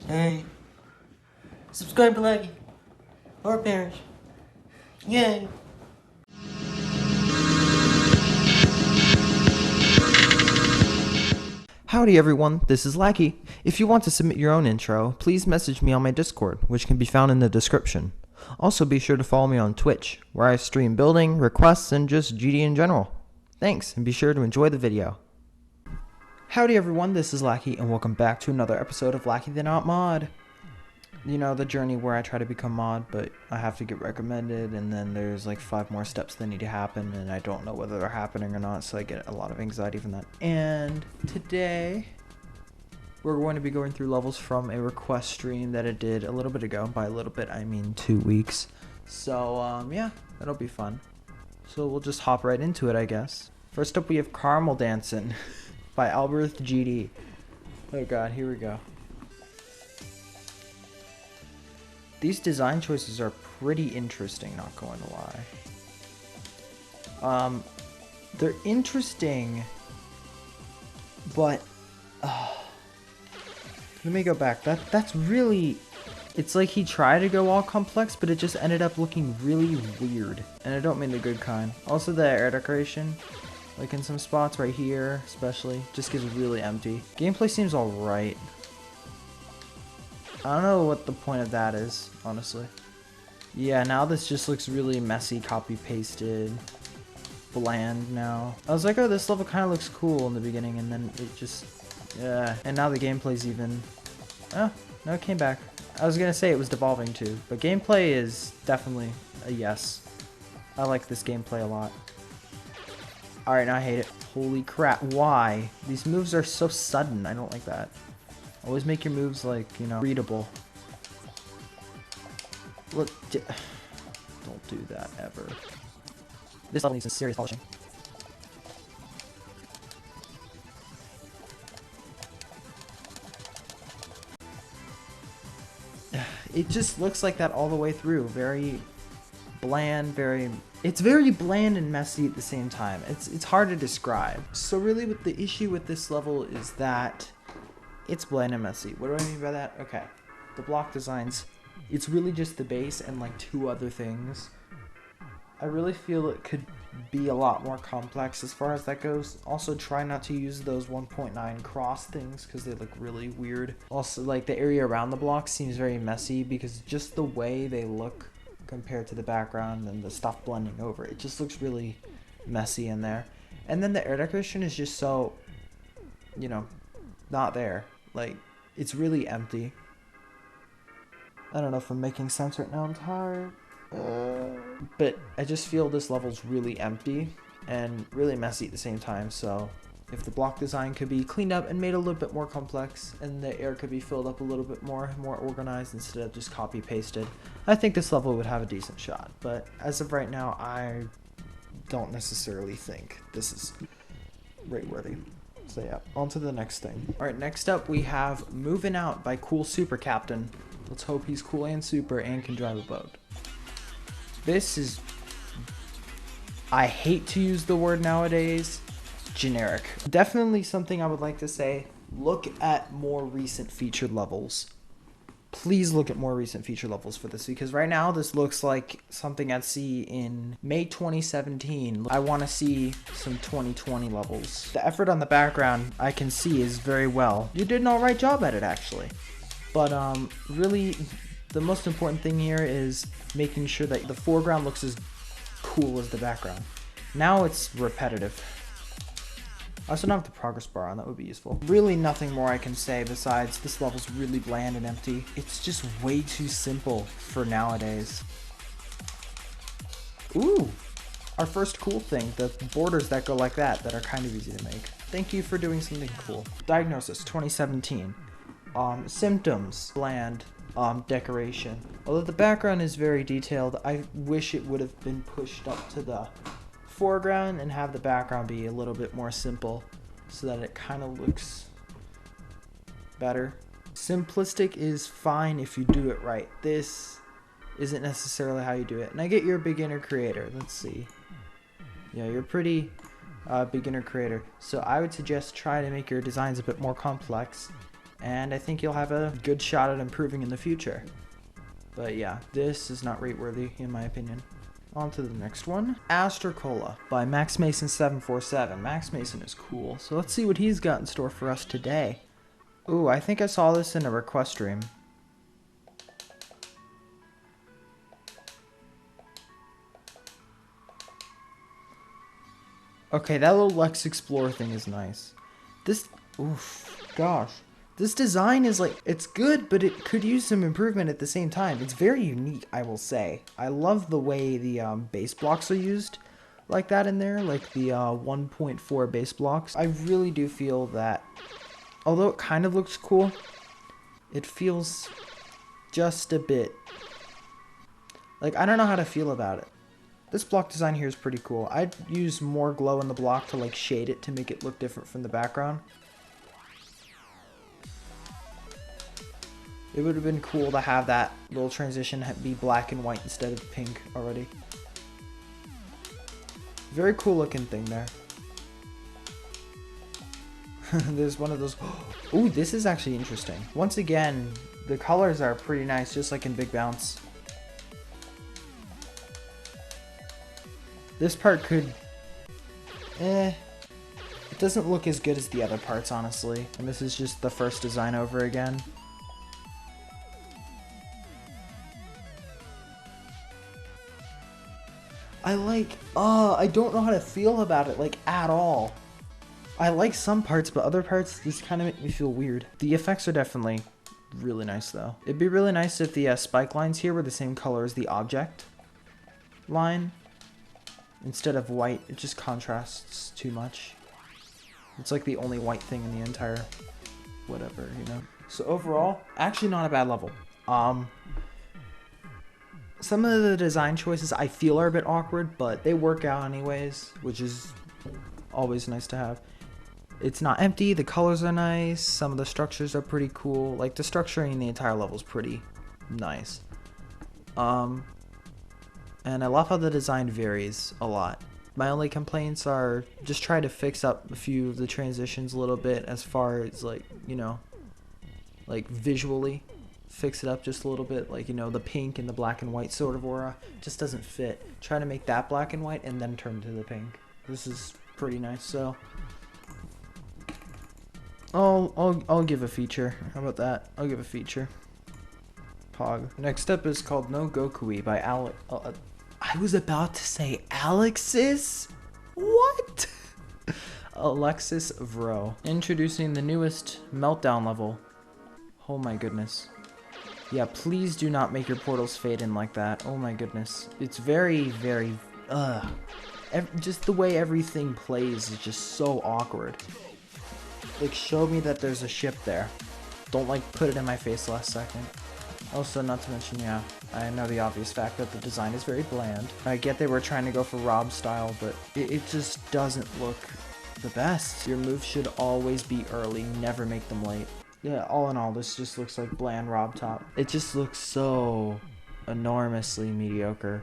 Hey, subscribe to Laki or perish. Yay! Howdy everyone, this is Laki. If you want to submit your own intro, please message me on my Discord, which can be found in the description. Also be sure to follow me on Twitch, where I stream building, requests, and just GD in general. Thanks, and be sure to enjoy the video. Howdy everyone, this is Laki, and welcome back to another episode of Laki the Not Mod. You know, the journey where I try to become mod, but I have to get recommended, and then there's like 5 more steps that need to happen, and I don't know whether they're happening or not, so I get a lot of anxiety from that. And today, we're going to be going through levels from a request stream that I did a little bit ago. By a little bit, I mean 2 weeks. So, yeah, that'll be fun. So we'll just hop right into it, I guess. First up, we have Caramel Dancin' by Alberth GD. Oh god, here we go. These design choices are pretty interesting, not going to lie. They're interesting, but let me go back. That's really, it's like he tried to go all complex, but it just ended up looking really weird, and I don't mean the good kind. Also, the air decoration, like in some spots right here, especially, just gets really empty. Gameplay seems alright. I don't know what the point of that is, honestly. Yeah, now this just looks really messy, copy-pasted, bland now. I was like, oh, this level kind of looks cool in the beginning, and then it just, yeah. And now the gameplay's even, oh, no, it came back. I was gonna say it was devolving too, but gameplay is definitely a yes. I like this gameplay a lot. Alright, now I hate it. Holy crap, why? These moves are so sudden, I don't like that. Always make your moves, like, you know, readable. Look, don't do that ever. This level needs some serious polishing. It just looks like that all the way through. Very bland, it's very bland and messy at the same time. It's hard to describe. So really, what the issue with this level is that it's bland and messy. What do I mean by that? Okay, the block designs, it's really just the base and like 2 other things. I really feel it could be a lot more complex as far as that goes. Also, try not to use those 1.9 cross things because they look really weird. Also, like, the area around the block seems very messy because just the way they look compared to the background and the stuff blending over, it just looks really messy in there. And then the air decoration is just so, you know, not there. Like, it's really empty. I don't know if I'm making sense right now, I'm tired. But I just feel this level's really empty and really messy at the same time, so if the block design could be cleaned up and made a little bit more complex and the air could be filled up a little bit more organized instead of just copy pasted, I think this level would have a decent shot. But as of right now, I don't necessarily think this is rate worthy. So yeah, on to the next thing. Alright, next up we have Moving Out by Cool Super Captain. Let's hope he's cool and super and can drive a boat. This is, I hate to use the word nowadays, generic. Definitely something I would like to say, look at more recent featured levels. Please look at more recent feature levels for this, because right now this looks like something I'd see in May 2017. I want to see some 2020 levels. The effort on the background I can see is very well. You did an alright job at it, actually. But really, the most important thing here is making sure that the foreground looks as cool as the background. Now it's repetitive. I also don't have the progress bar on, that would be useful. Really nothing more I can say besides this level's really bland and empty. It's just way too simple for nowadays. Ooh, our first cool thing, the borders that go like that are kind of easy to make. Thank you for doing something cool. Diagnosis 2017. Symptoms, bland. Decoration. Although the background is very detailed, I wish it would have been pushed up to the foreground and have the background be a little bit more simple so that it kind of looks better. Simplistic is fine if you do it right. This isn't necessarily how you do it. And I get you're a beginner creator. Let's see. Yeah, you're pretty beginner creator. So I would suggest try to make your designs a bit more complex and I think you'll have a good shot at improving in the future. But yeah, this is not rate worthy in my opinion. On to the next one. Astrocola by Max Mason 747. Max Mason is cool, so let's see what he's got in store for us today. Ooh, I think I saw this in a request stream. Okay, that little Lex Explorer thing is nice. This, oof, gosh. This design is like, it's good, but it could use some improvement at the same time. It's very unique, I will say. I love the way the base blocks are used like that in there, like the 1.4 base blocks. I really do feel that, although it kind of looks cool, it feels just a bit, like, I don't know how to feel about it. This block design here is pretty cool. I'd use more glow in the block to like shade it to make it look different from the background. It would have been cool to have that little transition be black and white instead of pink already. Very cool looking thing there. There's one of those. Ooh, this is actually interesting. Once again, the colors are pretty nice, just like in Big Bounce. This part could, it doesn't look as good as the other parts, honestly. And this is just the first design over again. I don't know how to feel about it, like, at all. I like some parts, but other parts just kind of make me feel weird. The effects are definitely really nice, though. It'd be really nice if the spike lines here were the same color as the object line. Instead of white, it just contrasts too much. It's like the only white thing in the entire whatever, you know? So overall, actually not a bad level. Some of the design choices I feel are a bit awkward, but they work out anyways, which is always nice to have. It's not empty, the colors are nice, some of the structures are pretty cool. Like, the structuring in the entire level is pretty nice. And I love how the design varies a lot. My only complaints are just try to fix up a few of the transitions a little bit as far as, like, you know, like visually. Fix it up just a little bit, like, you know, the pink and the black and white sort of aura just doesn't fit. Try to make that black and white and then turn to the pink. This is pretty nice, so I'll give a feature. How about that? I'll give a feature. Pog. Next up is called No Gokui by I was about to say Alexis? What? Alexis Vro. Introducing the newest Meltdown level. Oh my goodness. Yeah, please do not make your portals fade in like that. Oh my goodness. It's very, very, just the way everything plays is just so awkward. Like, show me that there's a ship there. Don't, like, put it in my face last second. Also, not to mention, yeah, I know the obvious fact that the design is very bland. I get they were trying to go for Rob style, but it just doesn't look the best. Your moves should always be early, never make them late. Yeah, all in all, this just looks like bland Rob Top. It just looks so enormously mediocre.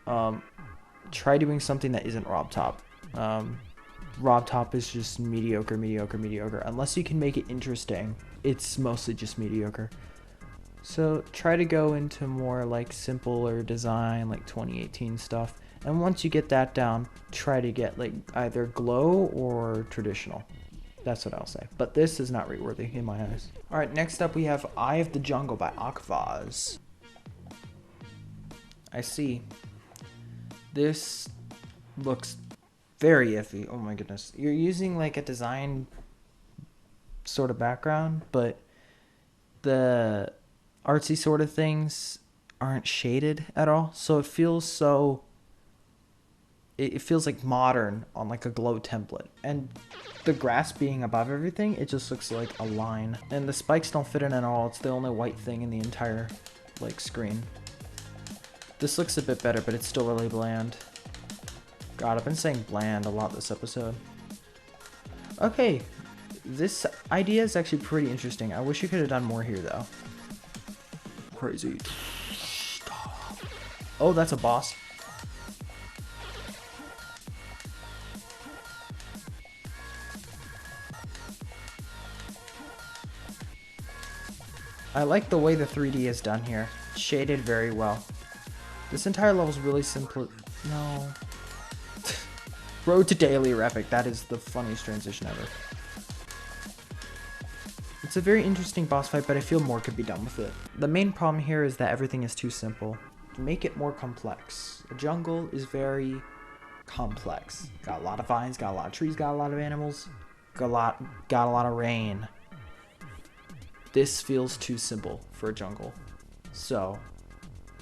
Try doing something that isn't Rob Top. Rob Top is just mediocre, mediocre, mediocre. Unless you can make it interesting, it's mostly just mediocre. So try to go into more like simpler design, like 2018 stuff. And once you get that down, try to get like either glow or traditional. That's what I'll say. But this is not rate-worthy in my eyes. Alright, next up we have Eye of the Jungle by Akvaz. I see. This looks very iffy. Oh my goodness. You're using like a design sort of background, but the artsy sort of things aren't shaded at all. So it feels so... It feels like modern on like a glow template. And the grass being above everything, it just looks like a line. And the spikes don't fit in at all. It's the only white thing in the entire like screen. This looks a bit better, but it's still really bland. God, I've been saying bland a lot this episode. Okay, this idea is actually pretty interesting. I wish you could have done more here though. Crazy. Oh, that's a boss. I like the way the 3D is done here. Shaded very well. This entire level is really simple. No. Road to Daily Epic. That is the funniest transition ever. It's a very interesting boss fight, but I feel more could be done with it. The main problem here is that everything is too simple. Make it more complex. The jungle is very complex. Got a lot of vines, got a lot of trees, got a lot of animals, got a lot of rain. This feels too simple for a jungle. So,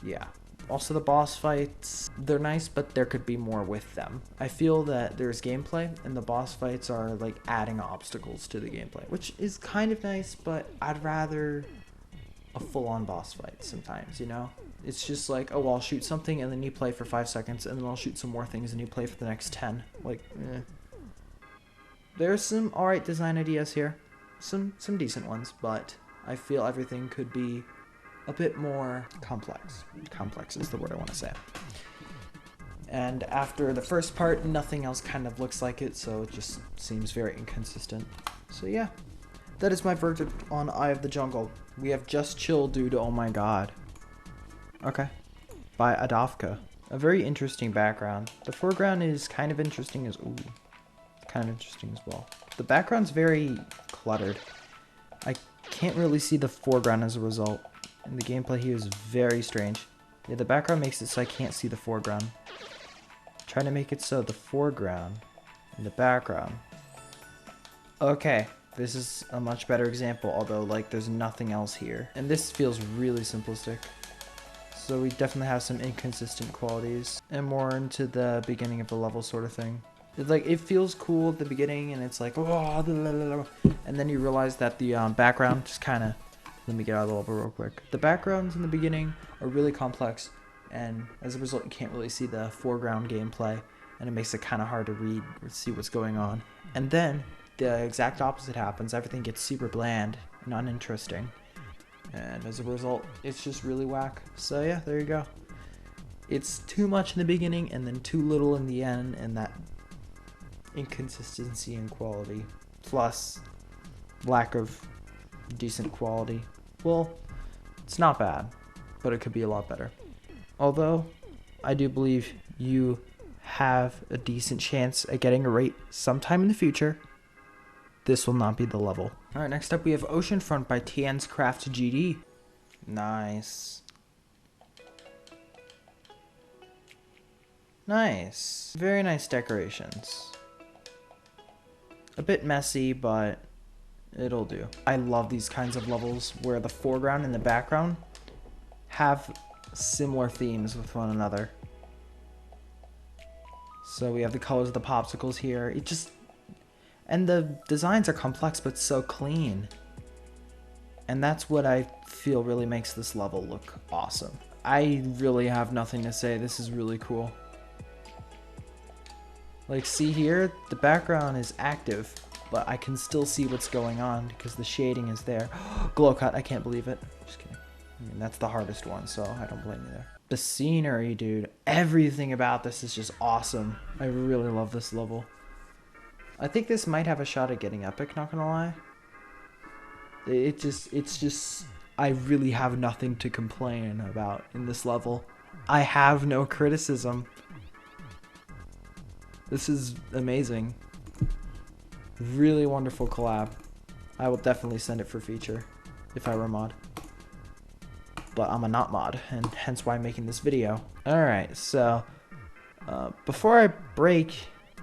yeah. Also, the boss fights, they're nice, but there could be more with them. I feel that there's gameplay, and the boss fights are like adding obstacles to the gameplay, which is kind of nice, but I'd rather a full-on boss fight sometimes, you know? It's just like, oh, I'll shoot something, and then you play for 5 seconds, and then I'll shoot some more things, and you play for the next 10. Like, eh. There's some alright design ideas here. Some decent ones, but I feel everything could be a bit more complex. Complex is the word I want to say. And after the first part, nothing else kind of looks like it, so it just seems very inconsistent. So yeah, that is my verdict on Eye of the Jungle. We have Just Chill Dude, oh my god. Okay. By Adavka. A very interesting background. The foreground is kind of interesting as well. The background's very cluttered. I can't really see the foreground as a result. And the gameplay here is very strange. Yeah, the background makes it so I can't see the foreground. Trying to make it so the foreground and the background. Okay, this is a much better example, although like there's nothing else here. And this feels really simplistic. So we definitely have some inconsistent qualities and more into the beginning of the level sort of thing. It's like, it feels cool at the beginning and it's like, oh, and then you realize that the background just kind of, let me get out of the level real quick. The backgrounds in the beginning are really complex, and as a result, you can't really see the foreground gameplay, and it makes it kind of hard to read or see what's going on. And then the exact opposite happens. Everything gets super bland and uninteresting, and as a result, it's just really whack. So yeah, there you go. It's too much in the beginning and then too little in the end, and that inconsistency in quality, plus lack of decent quality. Well, it's not bad, but it could be a lot better. Although, I do believe you have a decent chance at getting a rate sometime in the future. This will not be the level. Alright, next up we have Oceanfront by TN's Craft GD. Nice. Nice. Very nice decorations. A bit messy, but it'll do. I love these kinds of levels where the foreground and the background have similar themes with one another. So we have the colors of the popsicles here. It just, and the designs are complex but so clean. And that's what I feel really makes this level look awesome. I really have nothing to say. This is really cool. Like, see here, the background is active, but I can still see what's going on because the shading is there. Glow cut, I can't believe it. Just kidding. I mean, that's the hardest one, so I don't blame you there. The scenery, dude. Everything about this is just awesome. I really love this level. I think this might have a shot at getting epic, not gonna lie. It's just, I really have nothing to complain about in this level. I have no criticism. This is amazing. Really wonderful collab. I will definitely send it for feature if I were a mod. But I'm a not mod, and hence why I'm making this video. Alright, so before I break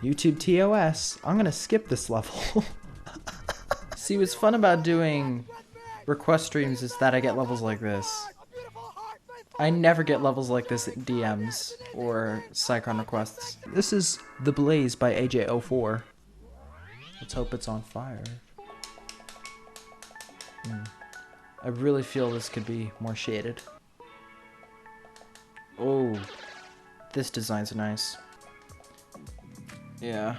YouTube TOS, I'm gonna skip this level. See, what's fun about doing request streams is that I get levels like this. I never get levels like this at DMs or Cycron requests. This is The Blaze by AJ04. Let's hope it's on fire. I really feel this could be more shaded. Oh, this design's nice. Yeah,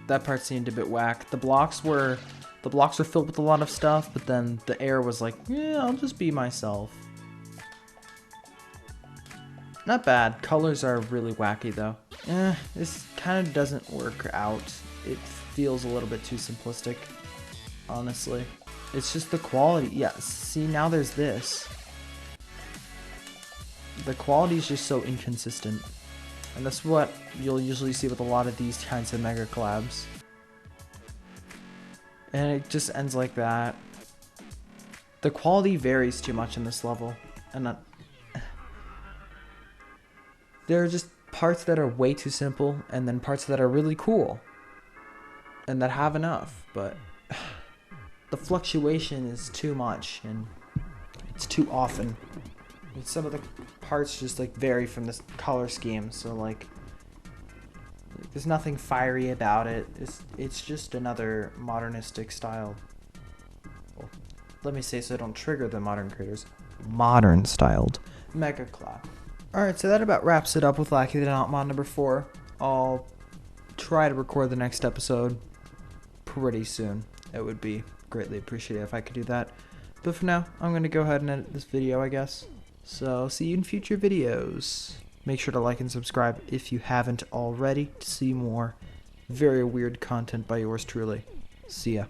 that part seemed a bit whack. The blocks were filled with a lot of stuff, but then the air was like, yeah, I'll just be myself. Not bad. Colors are really wacky though. This kind of doesn't work out. It feels a little bit too simplistic, honestly. It's just the quality. Yes, see, now there's this. The quality is just so inconsistent. And that's what you'll usually see with a lot of these kinds of mega collabs. And it just ends like that. The quality varies too much in this level. And there are just parts that are way too simple, and then parts that are really cool. And that have enough, but the fluctuation is too much, and it's too often. And some of the parts just like vary from this color scheme, so like there's nothing fiery about it. It's just another modernistic style. Well, let me say so I don't trigger the modern creators. Modern styled mega collab. Alright, so that about wraps it up with Laki the Not Mod number 4. I'll try to record the next episode pretty soon. It would be greatly appreciated if I could do that. But for now, I'm going to go ahead and edit this video, I guess. So, see you in future videos. Make sure to like and subscribe if you haven't already to see more very weird content by yours truly. See ya.